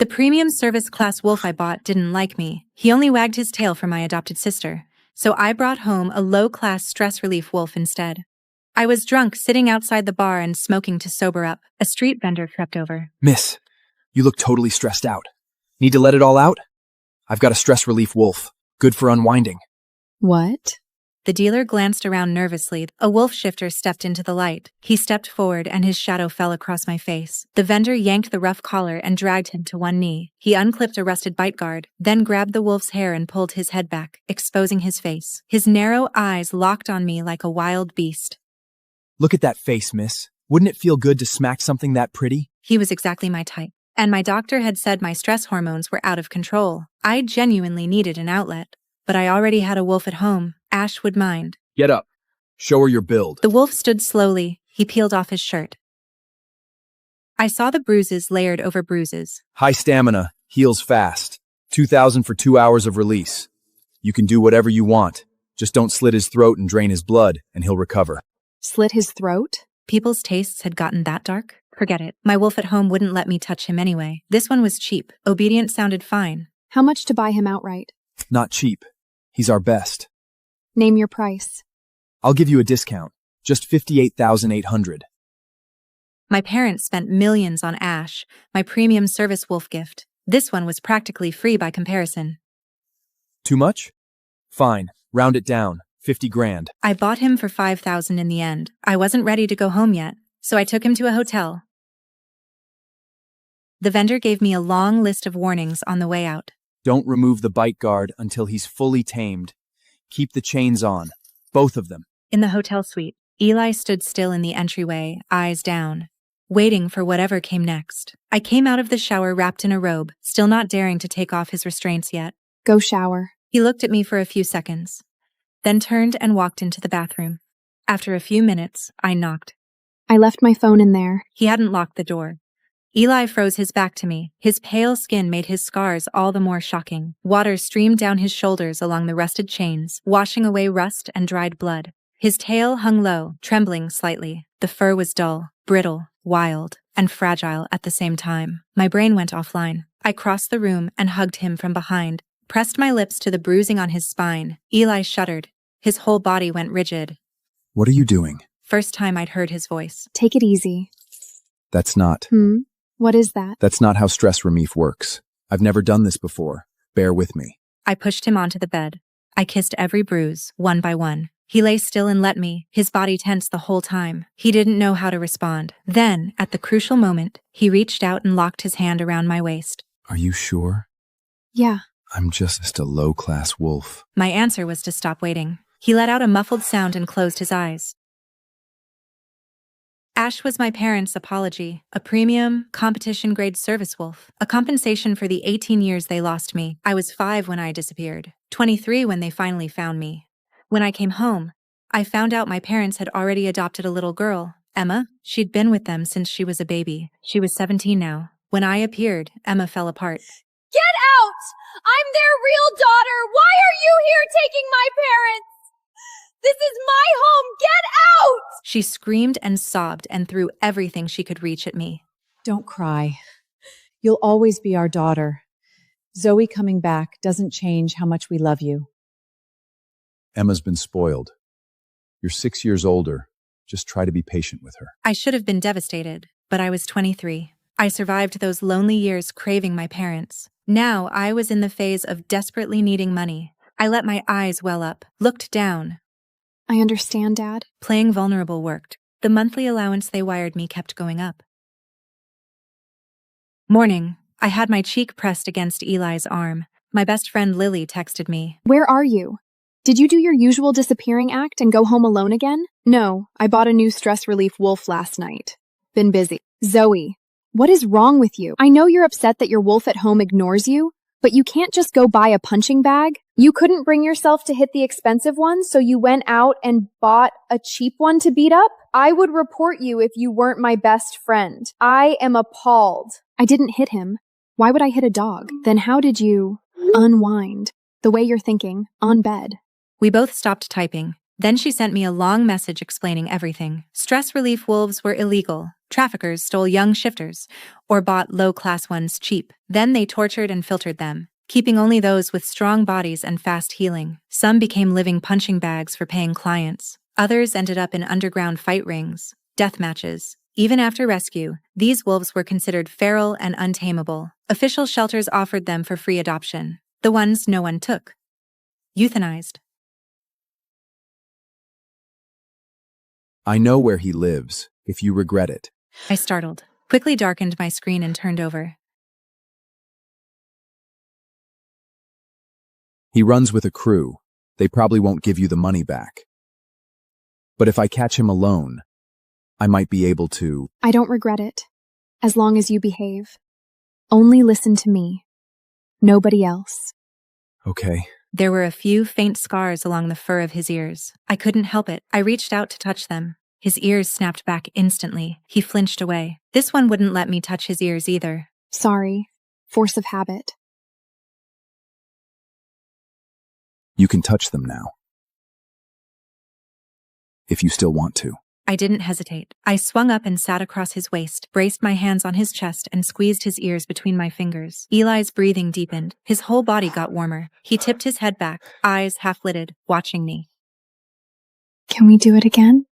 The premium service class wolf I bought didn't like me. He only wagged his tail for my adopted sister. So I brought home a low-class stress relief wolf instead. I was drunk, sitting outside the bar and smoking to sober up. A street vendor crept over. Miss, you look totally stressed out. Need to let it all out? I've got a stress relief wolf. Good for unwinding. What? The dealer glanced around nervously. A wolf shifter stepped into the light. He stepped forward and his shadow fell across my face. The vendor yanked the rough collar and dragged him to one knee. He unclipped a rusted bite guard, then grabbed the wolf's hair and pulled his head back, exposing his face. His narrow eyes locked on me like a wild beast. Look at that face, miss. Wouldn't it feel good to smack something that pretty? He was exactly my type. And my doctor had said my stress hormones were out of control. I genuinely needed an outlet. But I already had a wolf at home. Ash would mind. Get up. Show her your build. The wolf stood slowly. He peeled off his shirt. I saw the bruises layered over bruises. High stamina, heals fast. 2,000 for 2 hours of release. You can do whatever you want. Just don't slit his throat and drain his blood, and he'll recover. Slit his throat? People's tastes had gotten that dark? Forget it. My wolf at home wouldn't let me touch him anyway. This one was cheap. Obedient sounded fine. How much to buy him outright? Not cheap. He's our best. Name your price. I'll give you a discount. Just $58,800. My parents spent millions on Ash, my premium service wolf gift. This one was practically free by comparison. Too much? Fine. Round it down. 50 grand. I bought him for $5,000 in the end. I wasn't ready to go home yet, so I took him to a hotel. The vendor gave me a long list of warnings on the way out. Don't remove the bite guard until he's fully tamed. Keep the chains on. Both of them. In the hotel suite, Eli stood still in the entryway, eyes down, waiting for whatever came next. I came out of the shower wrapped in a robe, still not daring to take off his restraints yet. Go shower. He looked at me for a few seconds, then turned and walked into the bathroom. After a few minutes, I knocked. I left my phone in there. He hadn't locked the door. Eli froze his back to me. His pale skin made his scars all the more shocking. Water streamed down his shoulders along the rusted chains, washing away rust and dried blood. His tail hung low, trembling slightly. The fur was dull, brittle, wild, and fragile at the same time. My brain went offline. I crossed the room and hugged him from behind, pressed my lips to the bruising on his spine. Eli shuddered. His whole body went rigid. What are you doing? First time I'd heard his voice. Take it easy. That's not. What is that? That's not how stress relief works. I've never done this before. Bear with me. I pushed him onto the bed. I kissed every bruise, one by one. He lay still and let me, his body tense the whole time. He didn't know how to respond. Then, at the crucial moment, he reached out and locked his hand around my waist. Are you sure? Yeah. I'm just a low-class wolf. My answer was to stop waiting. He let out a muffled sound and closed his eyes. Ash was my parents' apology, a premium, competition-grade service wolf, a compensation for the 18 years they lost me. I was 5 when I disappeared, 23 when they finally found me. When I came home, I found out my parents had already adopted a little girl, Emma. She'd been with them since she was a baby. She was 17 now. When I appeared, Emma fell apart. Get out! I'm their real daughter! Why are you here taking my parents? This is my home! Get out! She screamed and sobbed and threw everything she could reach at me. Don't cry. You'll always be our daughter. Zoe coming back doesn't change how much we love you. Emma's been spoiled. You're 6 years older. Just try to be patient with her. I should have been devastated, but I was 23. I survived those lonely years craving my parents. Now I was in the phase of desperately needing money. I let my eyes well up, looked down. I understand, Dad. Playing vulnerable worked. The monthly allowance they wired me kept going up. Morning. I had my cheek pressed against Eli's arm. My best friend Lily texted me. Where are you? Did you do your usual disappearing act and go home alone again? No, I bought a new stress relief wolf last night. Been busy. Zoe, what is wrong with you? I know you're upset that your wolf at home ignores you, but you can't just go buy a punching bag. You couldn't bring yourself to hit the expensive one, so you went out and bought a cheap one to beat up? I would report you if you weren't my best friend. I am appalled. I didn't hit him. Why would I hit a dog? Then how did you unwind? The way you're thinking, on bed. We both stopped typing. Then she sent me a long message explaining everything. Stress relief wolves were illegal. Traffickers stole young shifters or bought low-class ones cheap. Then they tortured and filtered them, keeping only those with strong bodies and fast healing. Some became living punching bags for paying clients. Others ended up in underground fight rings, death matches. Even after rescue, these wolves were considered feral and untamable. Official shelters offered them for free adoption. The ones no one took. Euthanized. I know where he lives, if you regret it. I startled, quickly darkened my screen and turned over. He runs with a crew. They probably won't give you the money back. But if I catch him alone, I might be able to. I don't regret it, as long as you behave. Only listen to me. Nobody else. Okay. There were a few faint scars along the fur of his ears. I couldn't help it. I reached out to touch them. His ears snapped back instantly. He flinched away. This one wouldn't let me touch his ears either. Sorry. Force of habit. You can touch them now. If you still want to. I didn't hesitate. I swung up and sat across his waist, braced my hands on his chest, and squeezed his ears between my fingers. Eli's breathing deepened. His whole body got warmer. He tipped his head back, eyes half-lidded, watching me. Can we do it again?